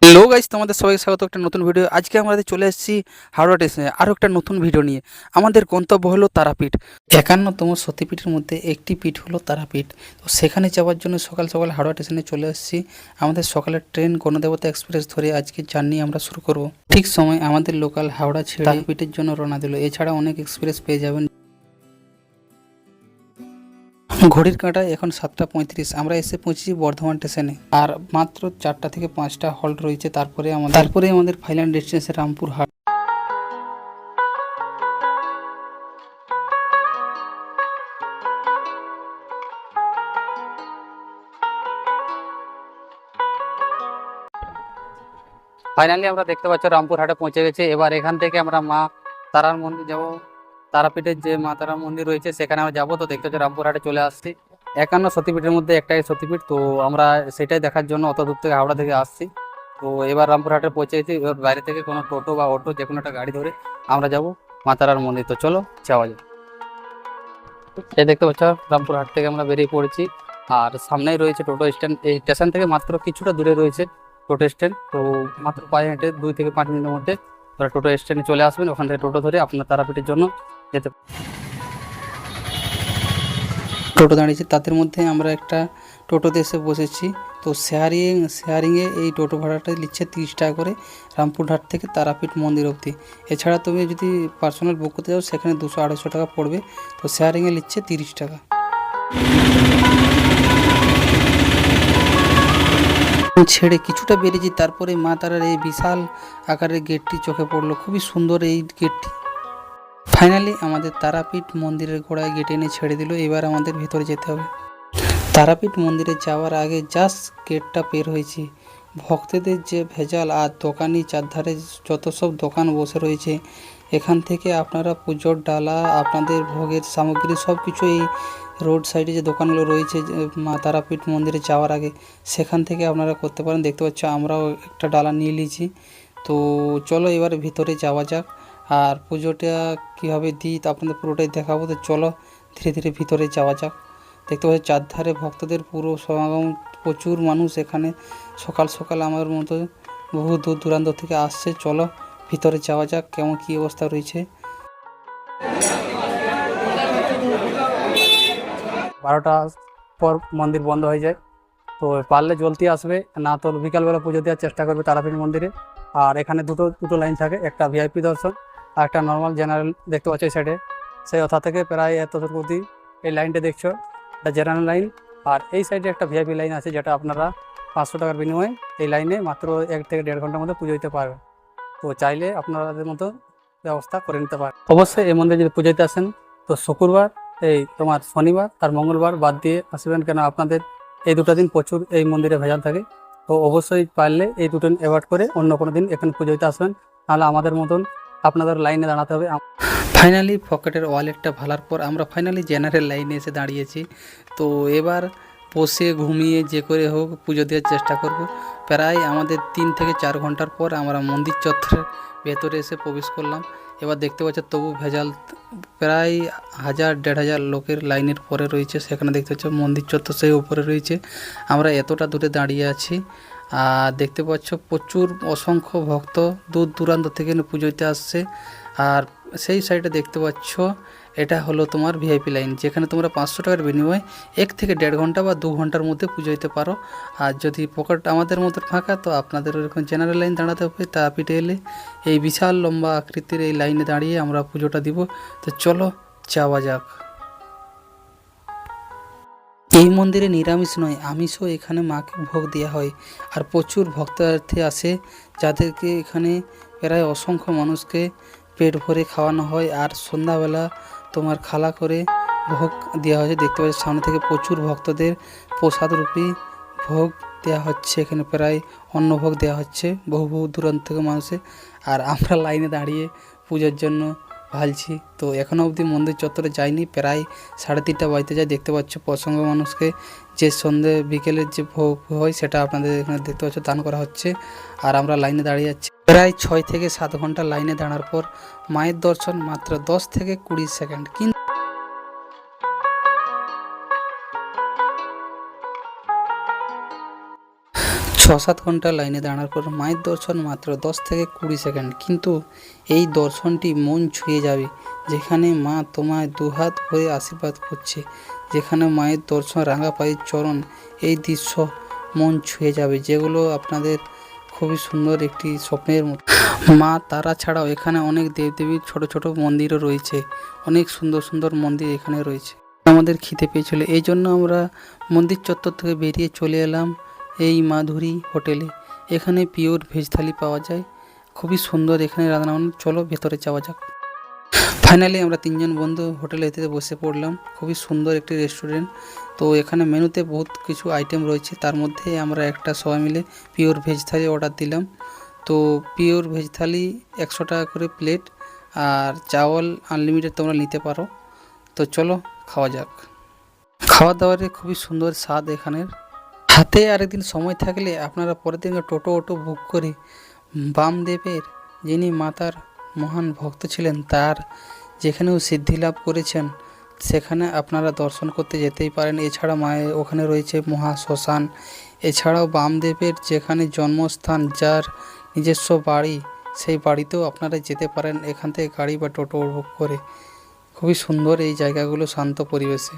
Hello guys, তোমাদের সবাইকে স্বাগত একটা নতুন ভিডিও। আজকে আমাদের চলে এসেছি হাওড়া স্টেশনে আরও একটা নতুন ভিডিও নিয়ে। আমাদের গন্তব্য হলো তারাপীঠ। 51তম সতীপীঠের মধ্যে একটি পীঠ হলো তারাপীঠ। তো সেখানে যাওয়ার জন্য সকাল সকাল হাওড়া স্টেশনে চলে এসেছি। আমাদের সকালের ট্রেন গণদেবতা এক্সপ্রেস ধরে আজকে জার্নি আমরা শুরু করব। ঠিক সময় আমাদের লোকাল হাওড়া ছেড়ে তারাপীঠের জন্য রওনা দিল। এছাড়া অনেক এক্সপ্রেস পেয়ে যাবেন। ঘড়ির কাঁটায় এখন 7টা 35। আমরা এসে পৌঁছেছি বর্ধমান স্টেশনে। আর মাত্র 4টা থেকে 5টা হল্ট রয়েছে। তারপরে আমাদের ফাইনাল ডেস্টিনেশন রামপুরহাট। ফাইনালি আমরা দেখতে পাচ্ছি রামপুরহাটে পৌঁছে গেছি। এবার এখান থেকে আমরা মা তারার মন্দির যাব। তারাপীঠের যে মা তারার মন্দির রয়েছে সেখানে আমরা যাবো। তো দেখতে হচ্ছে রামপুরহাটে চলে আসছি। 51 সতীপীঠের মধ্যে একটাই সতীপীঠ। তো আমরা সেটাই দেখার জন্য অত দূর থেকে হাওড়া থেকে আসছি। তো এবার রামপুরহাটে পৌঁছে গেছি। এবার বাইরে থেকে কোনো টোটো বা অটো যে কোনো একটা গাড়ি ধরে আমরা যাব মা তারার মন্দির। তো চলো যাওয়া যায়। এই দেখতে পাচ্ছ রামপুরহাট থেকে আমরা বেরিয়ে পড়েছি। আর সামনেই রয়েছে টোটো স্ট্যান্ড। এই স্টেশন থেকে মাত্র কিছুটা দূরে রয়েছে টোটো স্ট্যান্ড। তো মাত্র পায়ে হেঁটে 2 থেকে 5 মিনিটের মধ্যে আপনারা টোটো স্ট্যান্ডে চলে আসবেন। ওখান থেকে টোটো ধরে আপনার তারাপীঠের জন্য যেতে। টোটো দাঁড়িয়েছে, তাদের মধ্যে আমরা একটা টোটোতে এসে বসেছি। তো শেয়ারিংয়ে এই টোটো ভাড়াটা নিচ্ছে 30 টাকা করে রামপুরহাট থেকে তারাপীঠ মন্দির অবধি। এছাড়া তুমি যদি পার্সোনাল বুক করতে যাও সেখানে 200-250 টাকা পড়বে। তো শেয়ারিংয়ে নিচ্ছে 30 টাকা। ছেড়ে কিছুটা বেরিয়েছি, তারপরে মা তারার এই বিশাল আকারের গেটটি চোখে পড়লো। খুবই সুন্দর এই গেটটি। ফাইনালি আমাদের তারাপীঠ মন্দিরের গোড়ায় গেট এনে ছেড়ে দিল। এবার আমাদের ভিতরে যেতে হবে। তারাপীঠ মন্দিরে যাওয়ার আগে জাস্ট গেটটা বের হয়েছি, ভক্তদের যে ভেজাল আর দোকানি চারধারে যত সব দোকান বসে রয়েছে। এখান থেকে আপনারা পুজোর ডালা, আপনাদের ভোগের সামগ্রী সব কিছু এই রোড সাইডে যে দোকানগুলো রয়েছে মা তারাপীঠ মন্দিরে যাওয়ার আগে সেখান থেকে আপনারা করতে পারেন। দেখতে পাচ্ছ আমরাও একটা ডালা নিয়ে নিয়েছি। তো চলো এবার ভিতরে যাওয়া যাক। আর পুজোটা কীভাবে দিই তা আপনাদের পুরোটাই দেখাবো। তো চলো ধীরে ধীরে ভিতরে যাওয়া যাক। দেখতে পাচ্ছি চারধারে ভক্তদের পুরো সমাগম, প্রচুর মানুষ এখানে সকাল সকাল আমার মতো বহু দূর দূরান্ত থেকে আসছে। চলো ভিতরে যাওয়া যাক কেমন কী অবস্থা রয়েছে। 12টার পর মন্দির বন্ধ হয়ে যায়। তো পারলে জলদি আসবে, না তো বিকালবেলা পুজো দেওয়ার চেষ্টা করবে তারাপীঠ মন্দিরে। আর এখানে দুটো লাইন থাকে, একটা ভিআইপি দর্শন আর একটা নর্মাল জেনারেল। দেখতে পাচ্ছ এই সাইডে সেই ওথা থেকে প্রায় এত দূর অবধি এই লাইনটা দেখছো, এটা জেনারেল লাইন। আর এই সাইডে একটা ভিআইপি লাইন আছে যেটা আপনারা 500 টাকার বিনিময়ে এই লাইনে মাত্র 1 থেকে 1.5 ঘন্টার মধ্যে পুজো দিতে পারবেন। তো চাইলে আপনাদের মতো ব্যবস্থা করে নিতে পারেন। অবশ্যই এই মন্দিরে যদি পুজো দিতে আসেন তো শুক্রবার, এই তোমার শনিবার আর মঙ্গলবার বাদ দিয়ে আসবেন, কেন আপনাদের এই 2টা দিন প্রচুর এই মন্দিরে ভেজাল থাকে। তো অবশ্যই পারলে এই 2 দিন অ্যাভয়েড করে অন্য কোনো দিন এখানে পুজো দিতে আসবেন, নাহলে আমাদের মতন আপনাদের লাইনে দাঁড়াতে হবে। ফাইনালি পকেটের ওয়ালেটটা ভালার পর আমরা ফাইনালি জেনারেল লাইনে এসে দাঁড়িয়েছি। তো এবার বসে ঘুমিয়ে যে করে হোক পুজো দেওয়ার চেষ্টা করব। প্রায় আমাদের 3 থেকে 4 ঘন্টার পর আমরা মন্দির চত্বরের ভেতরে এসে প্রবেশ করলাম। এবার দেখতে পাচ্ছ তবু ভেজাল, প্রায় 1000-1500 লোকের লাইনের পরে রয়েছে। সেখানে দেখতে পাচ্ছ মন্দির চত্বর সেই উপরে রয়েছে, আমরা এতটা দূরে দাঁড়িয়ে আছি। আর দেখতে পাচ্ছ প্রচুর অসংখ্য ভক্ত দূর দূরান্ত থেকে পুজো দিতে আসছে। আর সেই সাইডে দেখতে পাচ্ছ এটা হলো তোমার ভিআইপি লাইন, যেখানে তোমরা 500 টাকার বিনিময়ে 1 থেকে 1.5 ঘন্টা বা 2 ঘন্টার মধ্যে পুজো দিতে পারো। আর যদি পকেট আমাদের মতো ফাঁকা তো আপনাদের ওরকম জেনারেল লাইন দাঁড়াতে হবে। তারাপীঠে এলে এই বিশাল লম্বা আকৃতির এই লাইনে দাঁড়িয়ে আমরা পুজোটা দিব। তো চলো যাওয়া যাক। এই মন্দিরে নিরামিষ নয়, আমিষও এখানে মাকে ভোগ দেওয়া হয়। আর প্রচুর ভক্তার্থী আসে, যাদেরকে এখানে প্রায় অসংখ্য মানুষকে পেট ভরে খাওয়ানো হয়। আর সন্ধ্যাবেলা তোমার খালা করে ভোগ দেওয়া হয়েছে। দেখতে পাচ্ছি সামনে থেকে প্রচুর ভক্তদের প্রসাদরূপী ভোগ দেওয়া হচ্ছে। এখানে প্রায় অন্নভোগ দেওয়া হচ্ছে বহু দূরান্ত থেকে মানুষে। আর আমরা লাইনে দাঁড়িয়ে পুজোর জন্য ভালছি। তো এখনও অবধি মন্দির চত্বরে যাইনি, প্রায় 3:30 বাজতে যায়। দেখতে পাচ্ছ প্রসঙ্গ মানুষকে যে সন্ধে বিকেলের যে ভোগ হয় সেটা আপনাদের এখানে দেখতে পাচ্ছ দান করা হচ্ছে। আর আমরা লাইনে দাঁড়িয়ে যাচ্ছি প্রায় 6 থেকে 7 ঘন্টা লাইনে দাঁড়ার পর মায়ের দর্শন মাত্র 10 থেকে 20 সেকেন্ড। কিন্তু 6-7 ঘন্টা লাইনে দাঁড়ানোর পর মায়ের দর্শন মাত্র 10 থেকে 20 সেকেন্ড, কিন্তু এই দর্শনটি মন ছুঁয়ে যাবে। যেখানে মা তোমায় দুহাত ভরে আশীর্বাদ করছে, যেখানে মায়ের দর্শন, রাঙা পায়ের চরণ, এই দৃশ্য মন ছুঁয়ে যাবে, যেগুলো আপনাদের খুবই সুন্দর একটি স্বপ্নের মতো। মা তারা ছাড়াও এখানে অনেক দেবদেবীর ছোট ছোট মন্দিরও রয়েছে, অনেক সুন্দর সুন্দর মন্দির এখানে রয়েছে। আমাদের খিদে পেয়েছিল, এই জন্য আমরা মন্দির চত্বর থেকে বেরিয়ে চলে এলাম এই মাধুরী হোটেলে। এখানে পিওর ভেজ থালি পাওয়া যায়, খুবই সুন্দর এখানে রান্না। চলো ভেতরে যাওয়া যাক। ফাইনালি আমরা 3জন বন্ধু হোটেলে বসে পড়লাম। খুবই সুন্দর একটি রেস্টুরেন্ট। তো এখানে মেনুতে বহুত কিছু আইটেম রয়েছে, তার মধ্যে আমরা একটা সবাই মিলে পিওর ভেজ থালি অর্ডার দিলাম। তো পিওর ভেজ থালি 100 টাকা করে প্লেট, আর চাওয়াল আনলিমিটেড তোমরা নিতে পারো। তো চলো খাওয়া যাক। খাওয়া দাওয়ারে খুবই সুন্দর স্বাদ এখানের। হাতে আরেকদিন সময় থাকলে আপনারা পরের দিন টোটো বুক করে বামদেবের, যিনি মাতার মহান ভক্ত ছিলেন, তার যেখানেও সিদ্ধি লাভ করেছেন, সেখানে আপনারা দর্শন করতে যেতেই পারেন। এছাড়া মায়ের ওখানে রয়েছে মহা শ্মশান। এছাড়াও বামদেবের যেখানে জন্মস্থান, যার নিজস্ব বাড়ি, সেই বাড়িতেও আপনারা যেতে পারেন এখান থেকে গাড়ি বা টোটো বুক করে। খুবই সুন্দর এই জায়গাগুলো, শান্ত পরিবেশে।